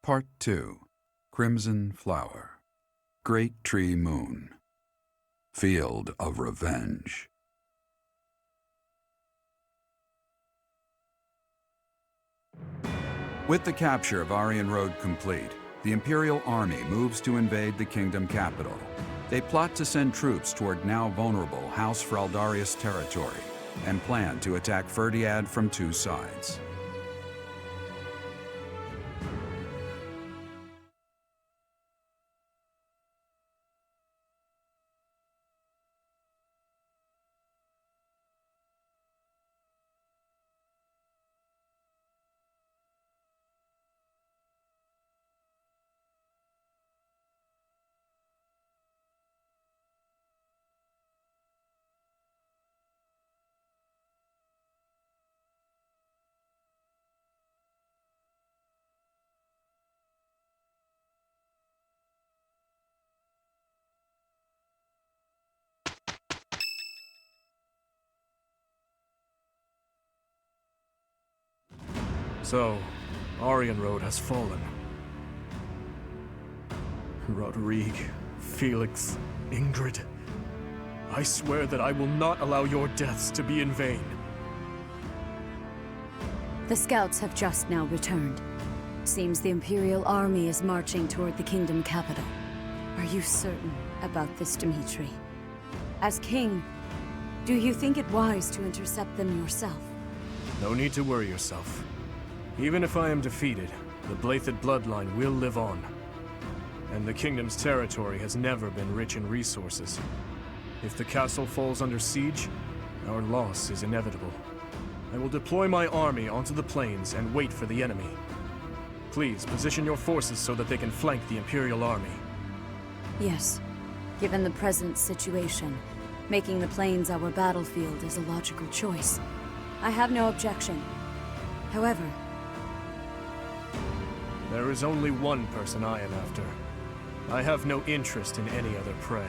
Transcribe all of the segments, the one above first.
Part 2. Crimson Flower. Great Tree Moon. Field of Revenge. With the capture of Aryan Road complete, the Imperial Army moves to invade the kingdom capital. They plot to send troops toward now vulnerable House Fraldarius territory and plan to attack Ferdiad from two sides. So, Aryan Road has fallen. Rodrigue, Felix, Ingrid. I swear that I will not allow your deaths to be in vain. The scouts have just now returned. Seems the Imperial Army is marching toward the kingdom capital. Are you certain about this, Dimitri? As king, do you think it wise to intercept them yourself? No need to worry yourself. Even if I am defeated, the Blathed bloodline will live on. And the kingdom's territory has never been rich in resources. If the castle falls under siege, our loss is inevitable. I will deploy my army onto the plains and wait for the enemy. Please, position your forces so that they can flank the Imperial Army. Yes. Given the present situation, making the plains our battlefield is a logical choice. I have no objection. However, there is only one person I am after. I have no interest in any other prey.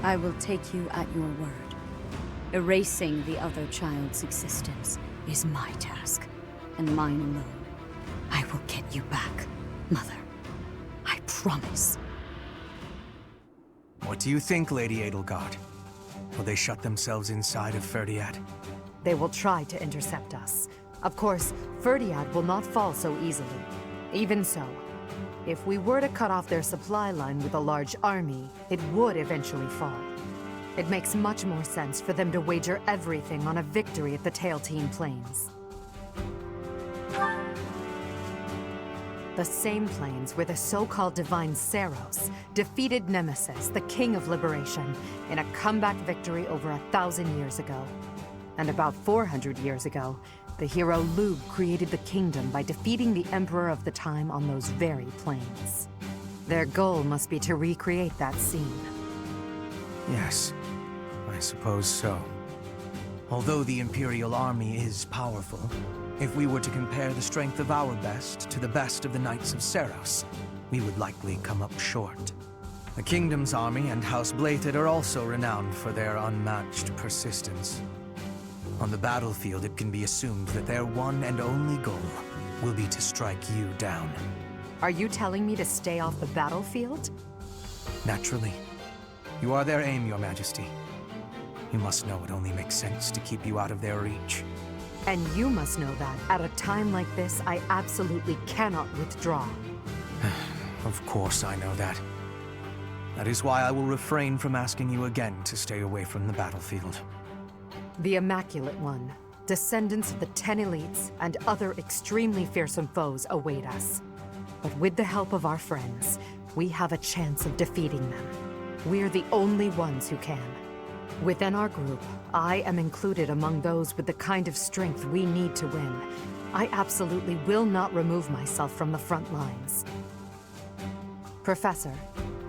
I will take you at your word. Erasing the other child's existence is my task, and mine alone. I will get you back, Mother. I promise. What do you think, Lady Edelgard? Will they shut themselves inside of Ferdiad? They will try to intercept us. Of course, Ferdiad will not fall so easily. Even so, if we were to cut off their supply line with a large army, it would eventually fall. It makes much more sense for them to wager everything on a victory at the Tailtean Plains. The same plains where the so-called divine Seros defeated Nemesis, the King of Liberation, in a comeback victory over 1,000 years ago. And about 400 years ago, the hero Lugh created the kingdom by defeating the Emperor of the time on those very plains. Their goal must be to recreate that scene. Yes, I suppose so. Although the Imperial Army is powerful, if we were to compare the strength of our best to the best of the Knights of Seros, we would likely come up short. The Kingdom's army and House Blathed are also renowned for their unmatched persistence. On the battlefield, it can be assumed that their one and only goal will be to strike you down. Are you telling me to stay off the battlefield? Naturally. You are their aim, Your Majesty. You must know it only makes sense to keep you out of their reach. And you must know that, at a time like this, I absolutely cannot withdraw. Of course I know that. That is why I will refrain from asking you again to stay away from the battlefield. The Immaculate One, descendants of the 10 elites, and other extremely fearsome foes await us. But with the help of our friends, we have a chance of defeating them. We're the only ones who can. Within our group, I am included among those with the kind of strength we need to win. I absolutely will not remove myself from the front lines. Professor,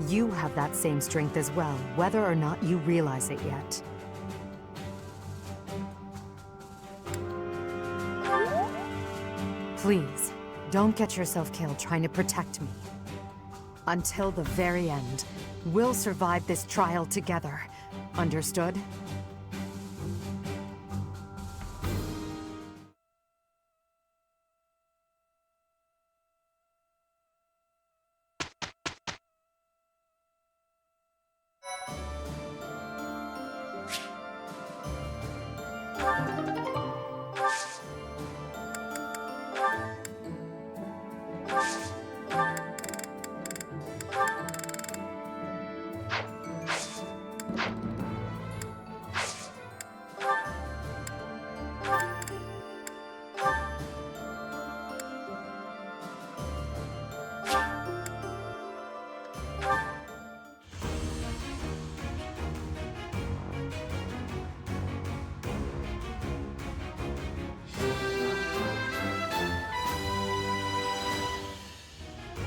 you have that same strength as well, whether or not you realize it yet. Please, don't get yourself killed trying to protect me. Until the very end, we'll survive this trial together. Understood?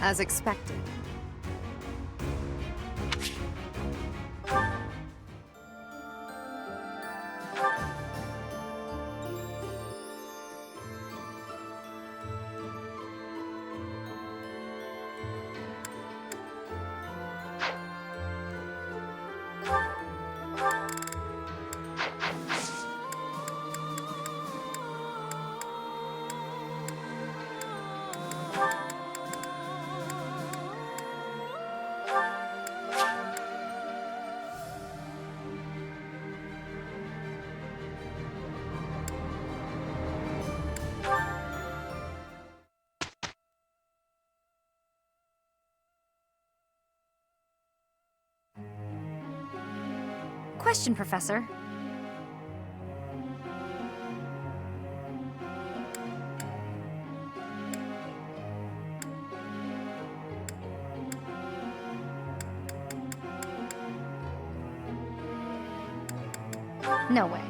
As expected. Question, Professor. No way.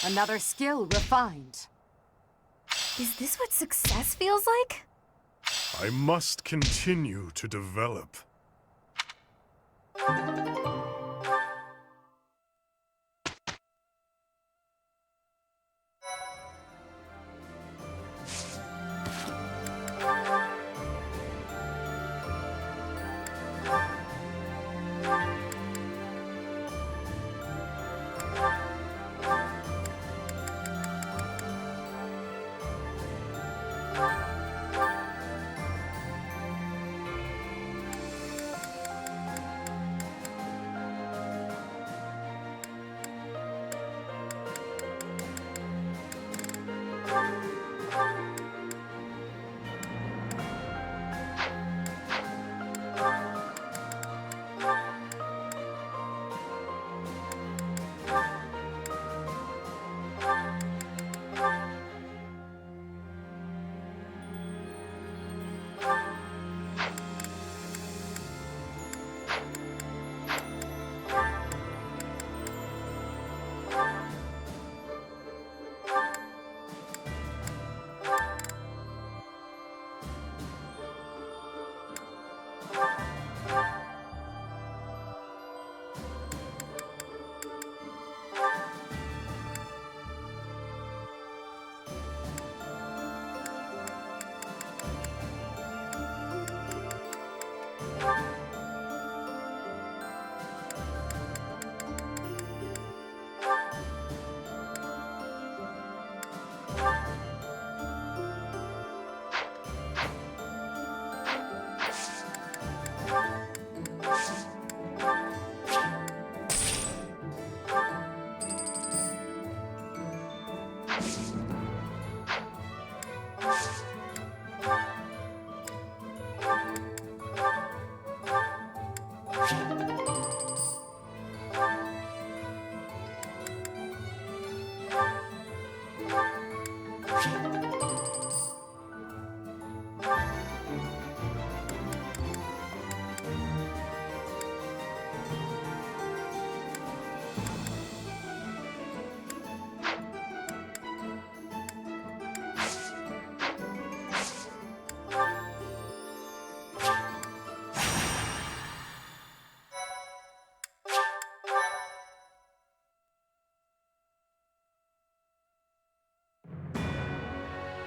Another skill refined. Is this what success feels like? I must continue to develop.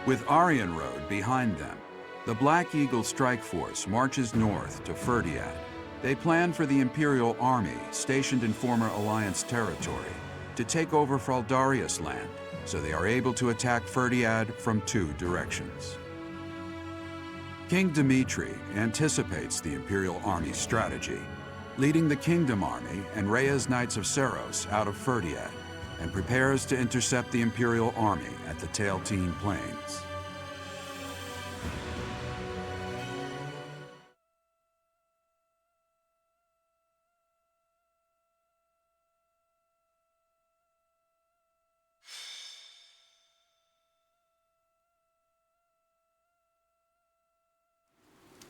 With Aryan Road behind them, the Black Eagle Strike Force marches north to Ferdiad. They plan for the Imperial Army stationed in former Alliance territory to take over Fraldarius land, so they are able to attack Ferdiad from 2 directions. King Dimitri anticipates the Imperial Army's strategy, leading the Kingdom Army and Rhea's Knights of Seros out of Ferdiad, and prepares to intercept the Imperial Army at the Tailtean Plains.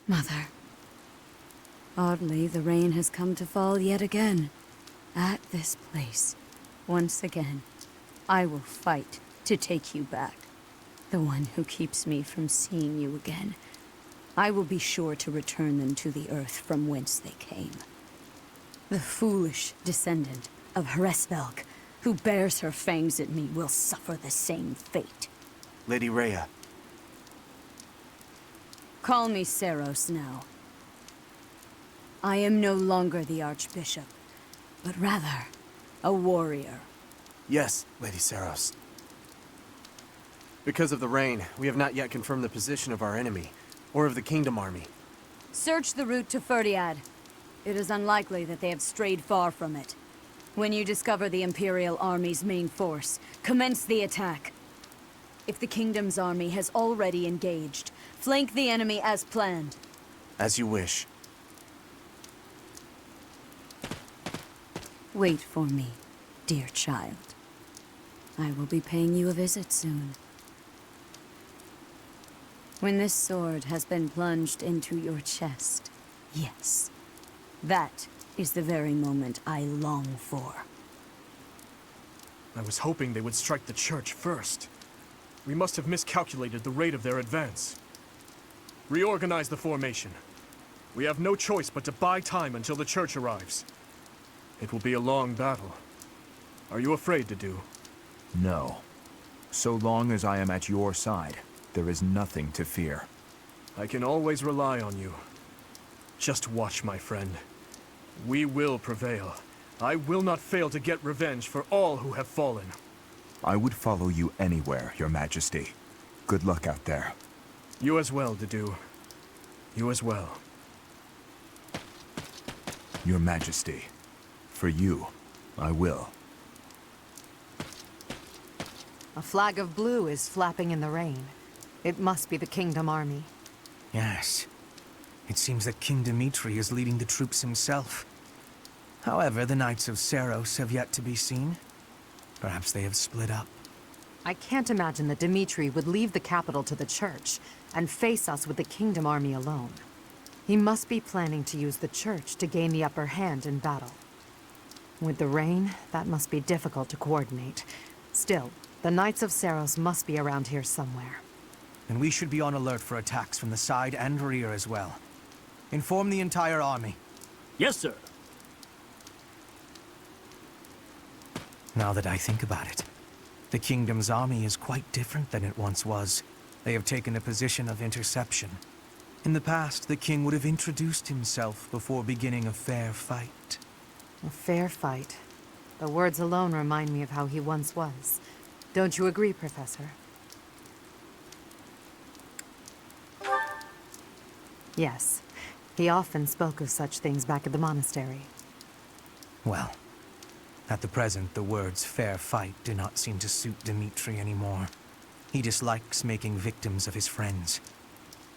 Mother. Oddly, the rain has come to fall yet again. At this place. Once again. I will fight to take you back. The one who keeps me from seeing you again. I will be sure to return them to the earth from whence they came. The foolish descendant of Hresvelg, who bears her fangs at me, will suffer the same fate. Lady Rhea. Call me Seros now. I am no longer the Archbishop, but rather a warrior. Yes, Lady Seros. Because of the rain, we have not yet confirmed the position of our enemy, or of the Kingdom Army. Search the route to Ferdiad. It is unlikely that they have strayed far from it. When you discover the Imperial Army's main force, commence the attack. If the Kingdom's army has already engaged, flank the enemy as planned. As you wish. Wait for me, dear child. I will be paying you a visit soon. When this sword has been plunged into your chest, yes, that is the very moment I long for. I was hoping they would strike the church first. We must have miscalculated the rate of their advance. Reorganize the formation. We have no choice but to buy time until the church arrives. It will be a long battle. Are you afraid to do? No. So long as I am at your side, there is nothing to fear. I can always rely on you. Just watch, my friend. We will prevail. I will not fail to get revenge for all who have fallen. I would follow you anywhere, Your Majesty. Good luck out there. You as well, Dedu. You as well. Your Majesty. For you, I will. A flag of blue is flapping in the rain. It must be the Kingdom Army. Yes. It seems that King Dimitri is leading the troops himself. However, the Knights of Seros have yet to be seen. Perhaps they have split up. I can't imagine that Dimitri would leave the capital to the church and face us with the Kingdom Army alone. He must be planning to use the church to gain the upper hand in battle. With the rain, that must be difficult to coordinate. Still, the Knights of Seros must be around here somewhere. And we should be on alert for attacks from the side and rear as well. Inform the entire army. Yes, sir. Now that I think about it, the Kingdom's army is quite different than it once was. They have taken a position of interception. In the past, the king would have introduced himself before beginning a fair fight. A fair fight. The words alone remind me of how he once was. Don't you agree, Professor? Yes. He often spoke of such things back at the monastery. Well, at the present, the words fair fight do not seem to suit Dimitri anymore. He dislikes making victims of his friends.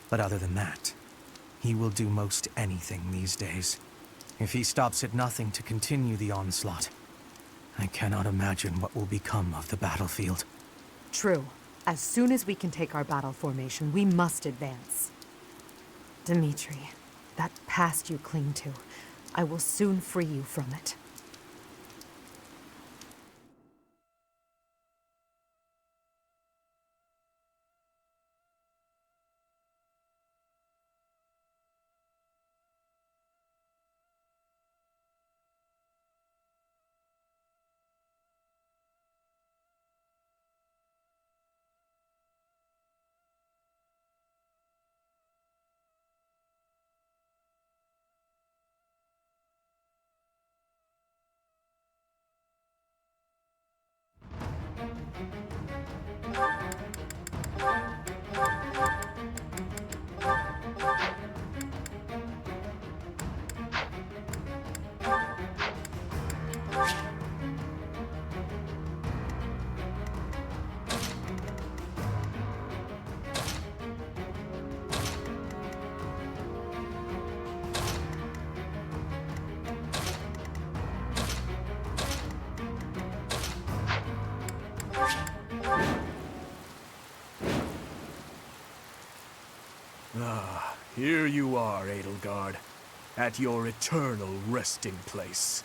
But other than that, he will do most anything these days. If he stops at nothing to continue the onslaught, I cannot imagine what will become of the battlefield. True. As soon as we can take our battle formation, we must advance. Dimitri, that past you cling to, I will soon free you from it. Ah, here you are, Edelgard, at your eternal resting place.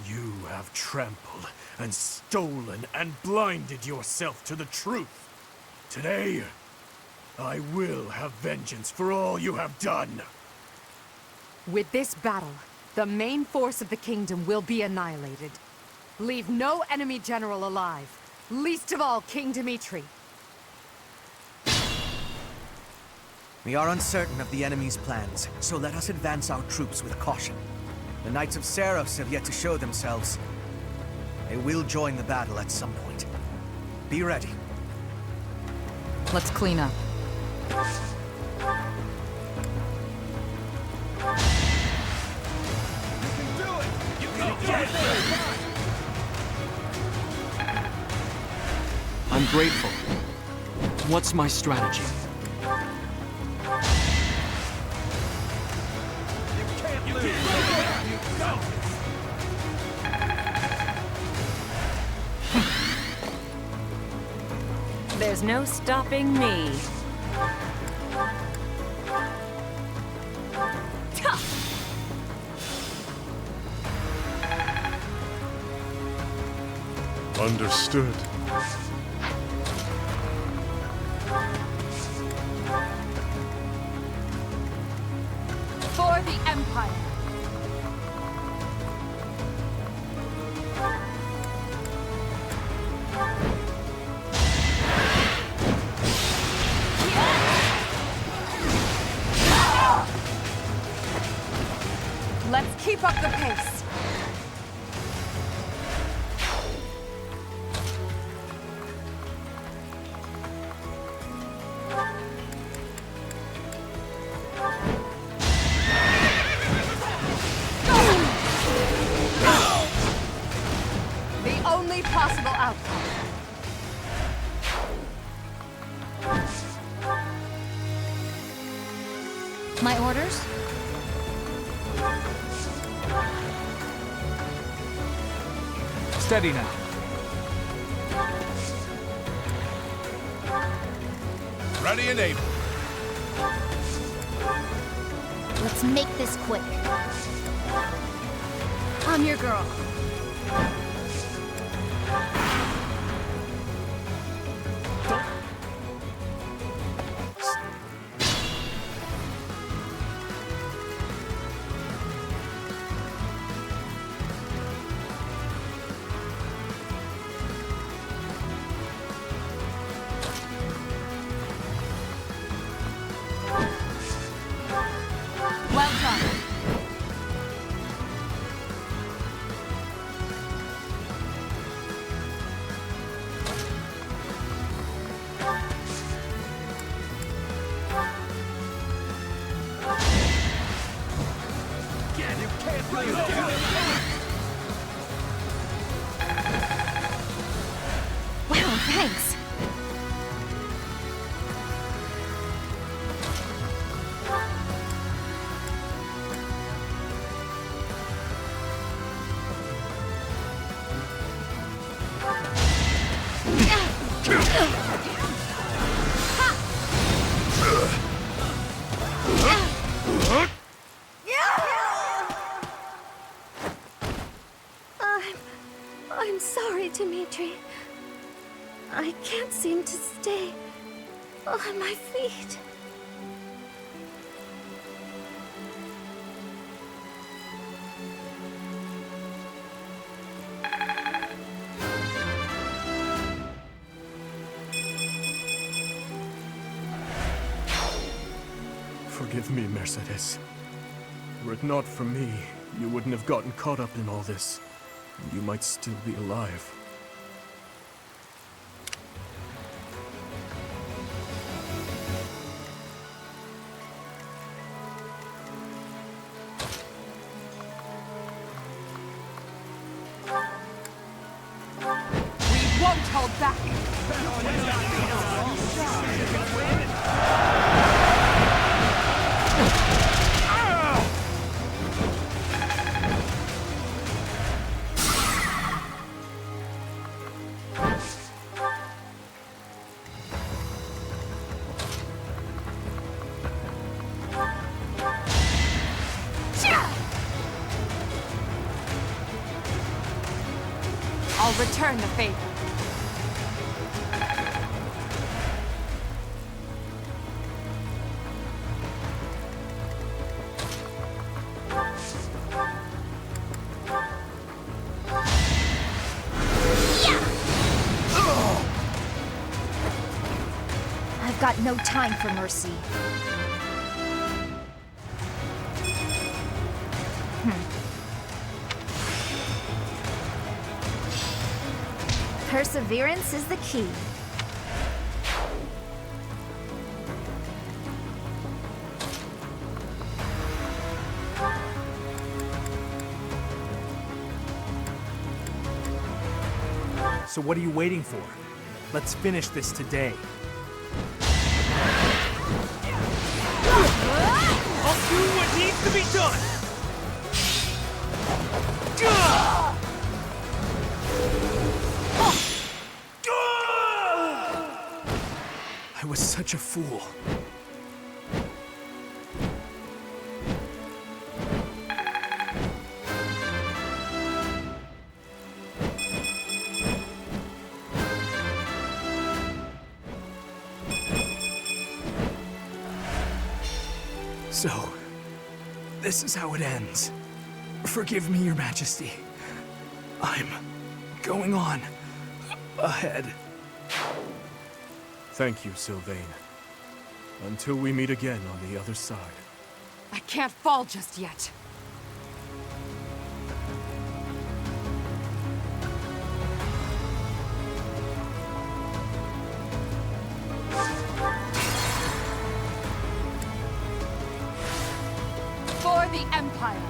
You have trampled and stolen and blinded yourself to the truth. Today, I will have vengeance for all you have done. With this battle, the main force of the kingdom will be annihilated. Leave no enemy general alive, least of all King Dimitri. We are uncertain of the enemy's plans, so let us advance our troops with caution. The Knights of Seros have yet to show themselves. They will join the battle at some point. Be ready. Let's clean up. I'm grateful. What's my strategy? There's no stopping me. Understood. For the Empire! Let's keep up the pace. The only possible outcome. My orders? Steady now. Ready and able. Let's make this quick. I'm your girl. Well done. Wow, thanks. I'm sorry, Dimitri. I can't seem to stay on my feet. Forgive me, Mercedes. Were it not for me, you wouldn't have gotten caught up in all this. And you might still be alive. We won't hold back. return the favor. I've got no time for mercy. Perseverance is the key. So what are you waiting for? Let's finish this today. I'll do what needs to be done! I was such a fool. So, this is how it ends. Forgive me, Your Majesty. I'm going on ahead. Thank you, Sylvain. Until we meet again on the other side. I can't fall just yet. For the Empire!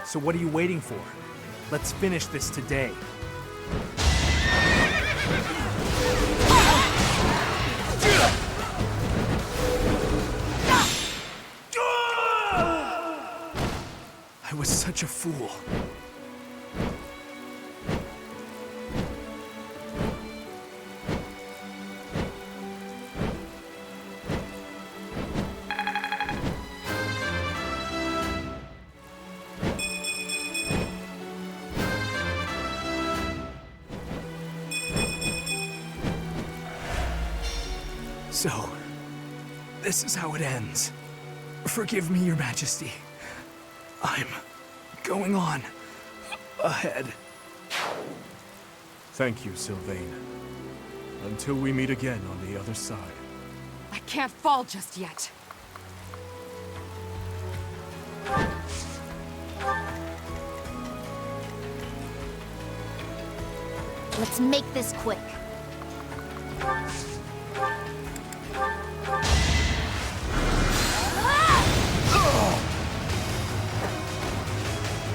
So what are you waiting for? Let's finish this today. I was such a fool. So, this is how it ends. Forgive me, Your Majesty. I'm going on ahead. Thank you, Sylvain. Until we meet again on the other side. I can't fall just yet. Let's make this quick.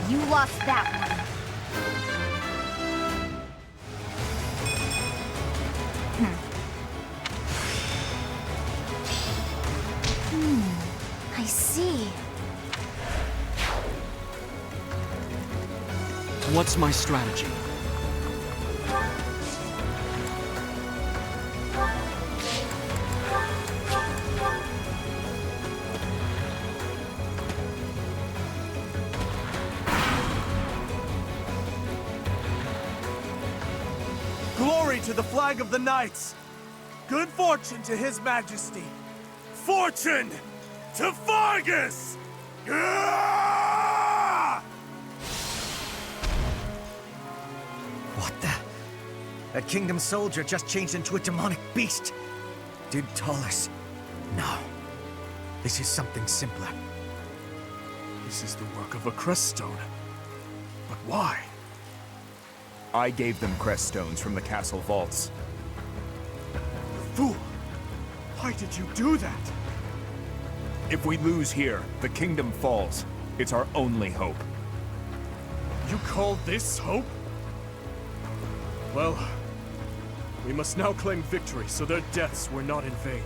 You lost that one. I see. What's my strategy? Glory to the flag of the Knights! Good fortune to His Majesty! Fortune to Vargas! What the? That kingdom soldier just changed into a demonic beast. Did Taurus? No. This is something simpler. This is the work of a crest stone. But why? I gave them crest stones from the castle vaults. Fool! Why did you do that? If we lose here, the kingdom falls. It's our only hope. You call this hope? Well, we must now claim victory so their deaths were not in vain.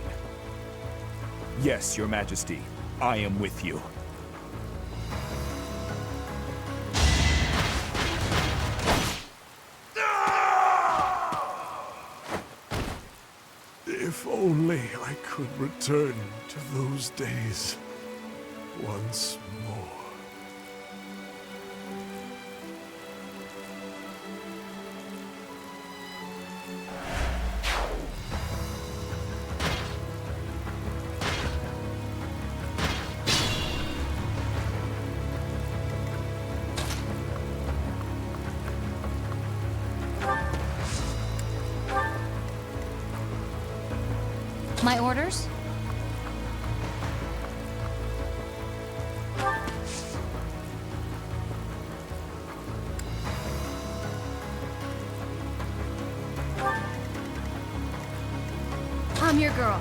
Yes, Your Majesty. I am with you. If only... I could return to those days once more. My orders? I'm your girl.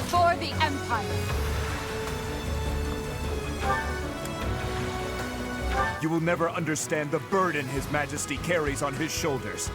For the Empire! You will never understand the burden His Majesty carries on his shoulders.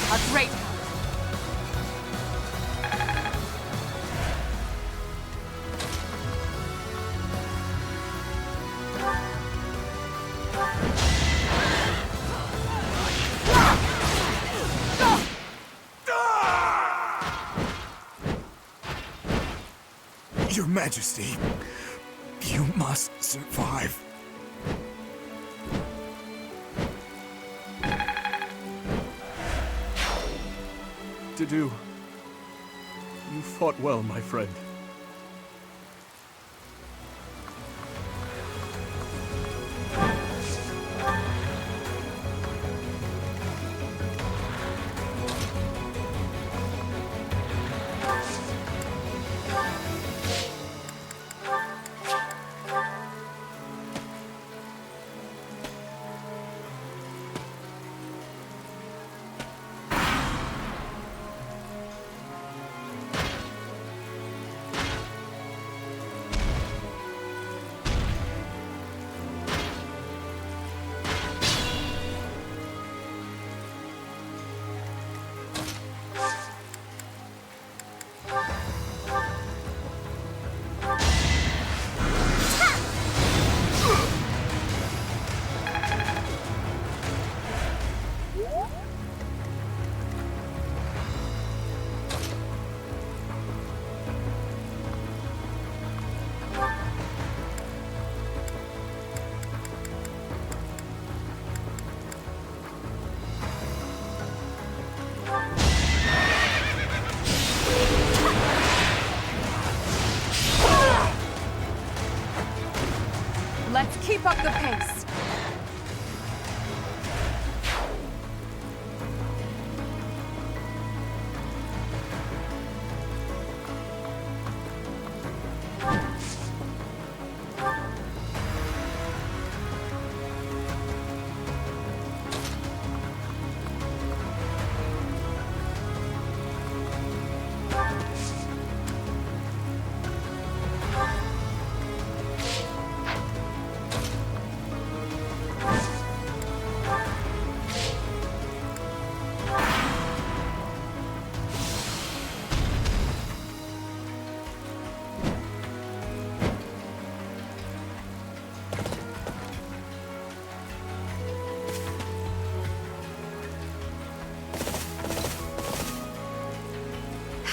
A great help. Your Majesty, you must survive. Dedu, you fought well, my friend. Let's keep up the pace.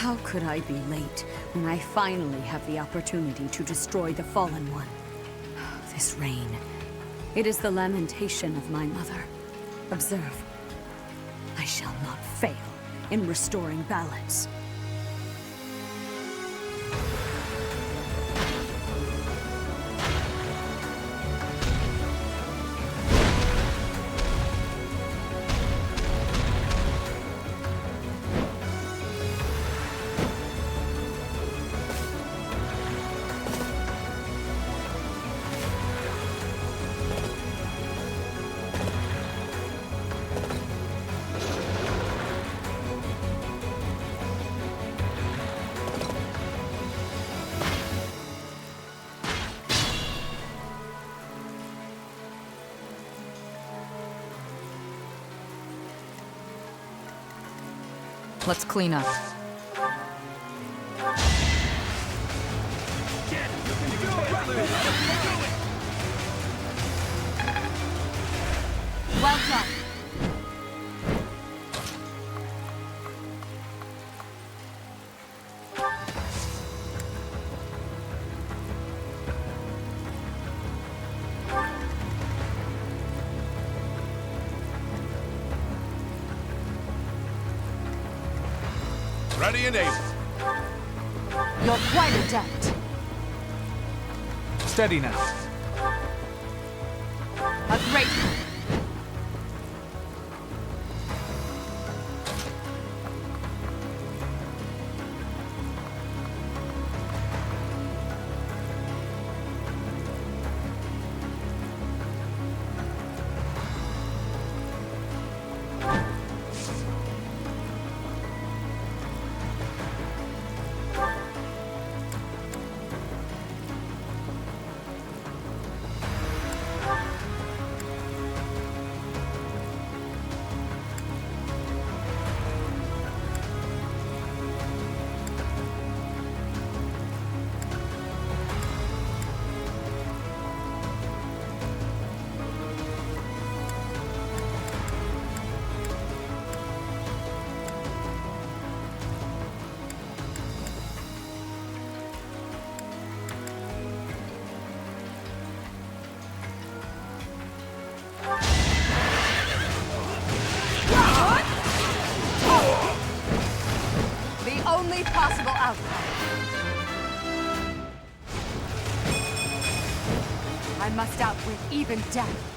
How could I be late when I finally have the opportunity to destroy the Fallen One? This rain, it is the lamentation of my mother. Observe, I shall not fail in restoring balance. Let's clean up. Well done. Ready and able. You're quite adept. Steady now. A great one. The only possible outcome. I must outwit even death.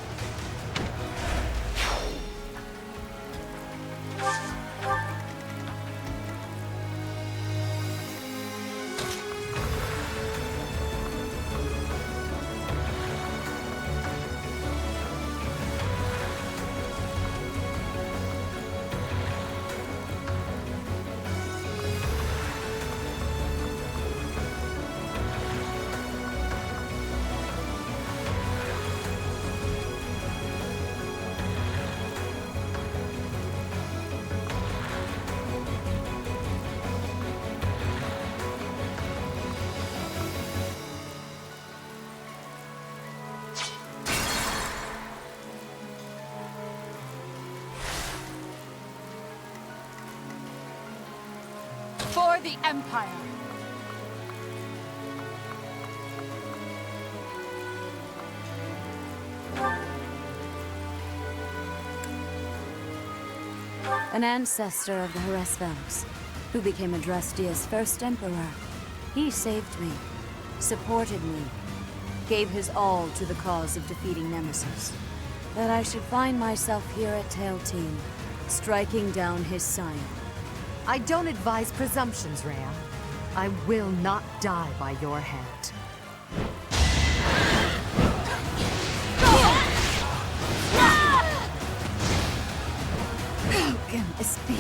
For the Empire! An ancestor of the Hresvelgs, who became Adrastia's first emperor. He saved me, supported me, gave his all to the cause of defeating Nemesis. That I should find myself here at Tailtean, striking down his scion. I don't advise presumptions, Rhea. I will not die by your hand. How can this be?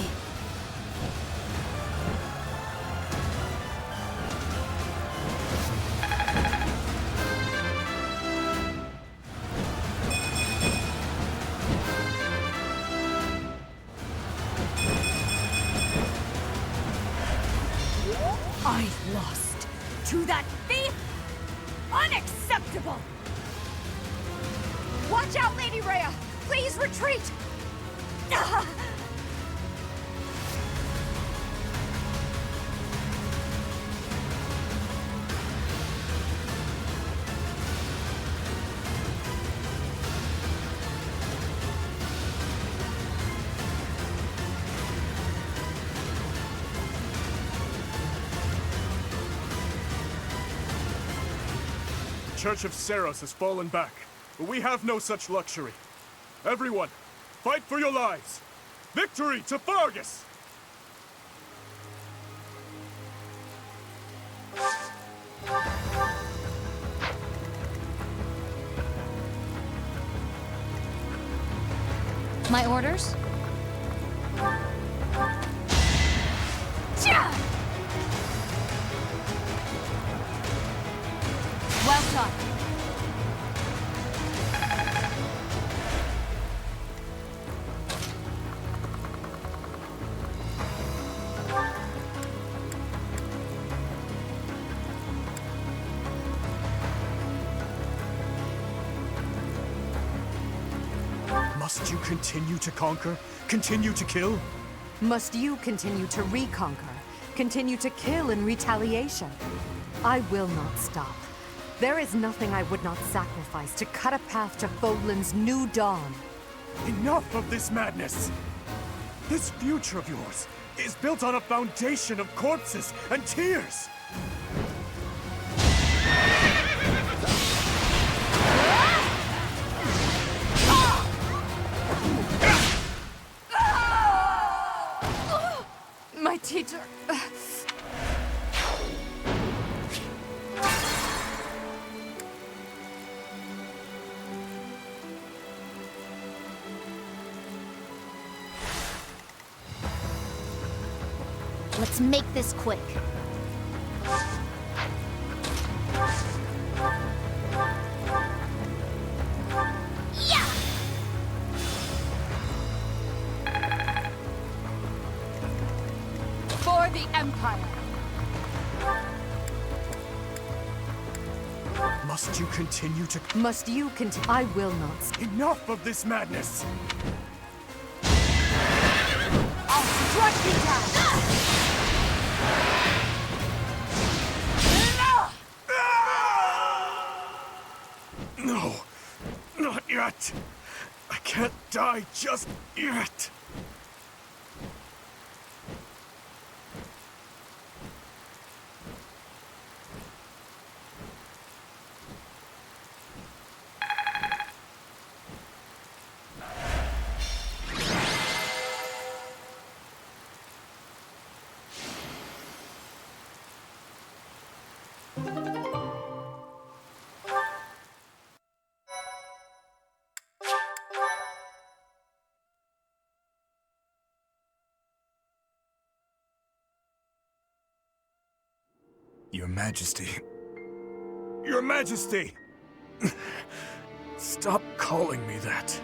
I lost to that thief? Unacceptable! Watch out, Lady Rhea! Please retreat! Church of Seros has fallen back, but we have no such luxury. Everyone, fight for your lives! Victory to Fargus! My orders? Well done. Must you continue to conquer? Continue to kill? Must you continue to reconquer? Continue to kill in retaliation? I will not stop. There is nothing I would not sacrifice to cut a path to Fodlan's new dawn. Enough of this madness! This future of yours is built on a foundation of corpses and tears! My teacher... Let's make this quick. Yeah! For the Empire! Must you continue to... Must you continue? I will not stop. Enough of this madness! I'll strike you down! No, not yet. I can't die just yet. Your Majesty. Your Majesty! Stop calling me that.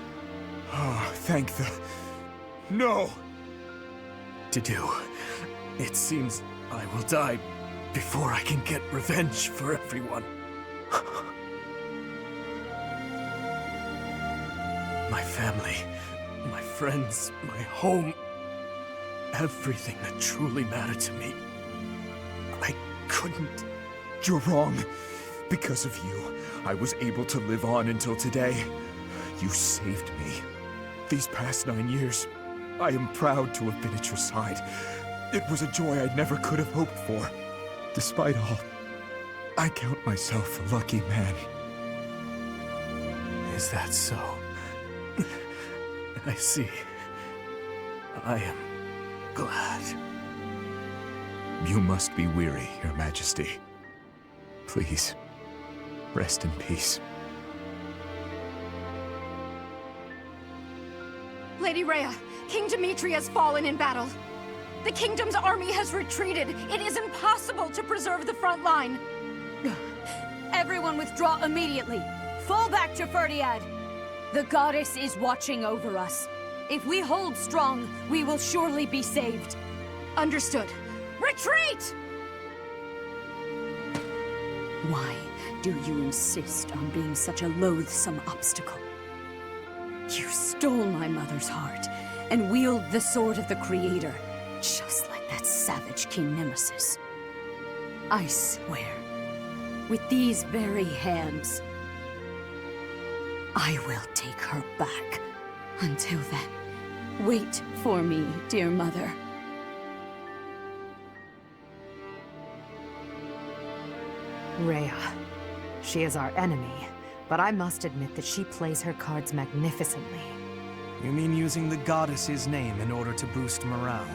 Oh, thank the... No! To do. It seems I will die before I can get revenge for everyone. My family, my friends, my home, everything that truly mattered to me. I couldn't. You're wrong. Because of you, I was able to live on until today. You saved me. These past 9 years, I am proud to have been at your side. It was a joy I never could have hoped for. Despite all, I count myself a lucky man. Is that so? I see. I am glad. You must be weary, Your Majesty. Please, rest in peace. Lady Rhea, King Dimitri has fallen in battle. The kingdom's army has retreated. It is impossible to preserve the front line. Everyone withdraw immediately. Fall back to Ferdiad. The goddess is watching over us. If we hold strong, we will surely be saved. Understood. Retreat! Why do you insist on being such a loathsome obstacle? You stole my mother's heart and wield the sword of the Creator, just like that savage King Nemesis. I swear, with these very hands, I will take her back. Until then, wait for me, dear mother. Rhea, She is our enemy, but I must admit that she plays her cards magnificently. You mean using the goddess's name in order to boost morale?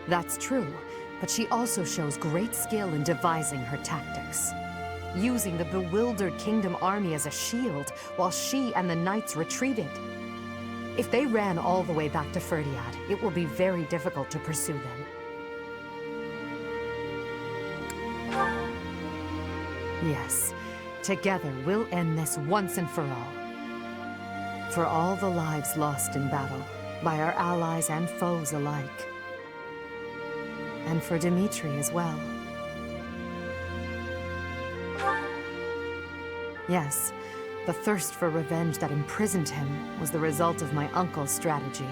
That's true, but she also shows great skill in devising her tactics. Using the bewildered Kingdom army as a shield while she and the knights retreated. If they ran all the way back to Ferdiad, it will be very difficult to pursue them. Yes, together we'll end this once and for all. For all the lives lost in battle, by our allies and foes alike. And for Dimitri as well. Yes, the thirst for revenge that imprisoned him was the result of my uncle's strategy.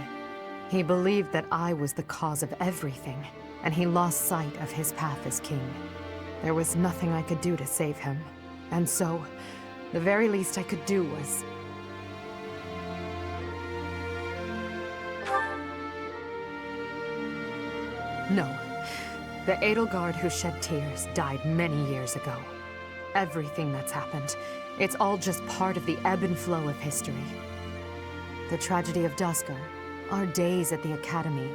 He believed that I was the cause of everything, and he lost sight of his path as king. There was nothing I could do to save him, and so, the very least I could do was... No. The Edelgard who shed tears died many years ago. Everything that's happened, it's all just part of the ebb and flow of history. The tragedy of Duscar, our days at the Academy,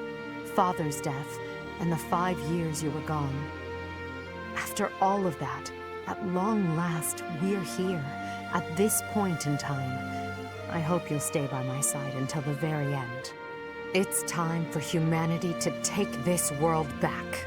Father's death, and the 5 years you were gone. After all of that, at long last, we're here, at this point in time. I hope you'll stay by my side until the very end. It's time for humanity to take this world back.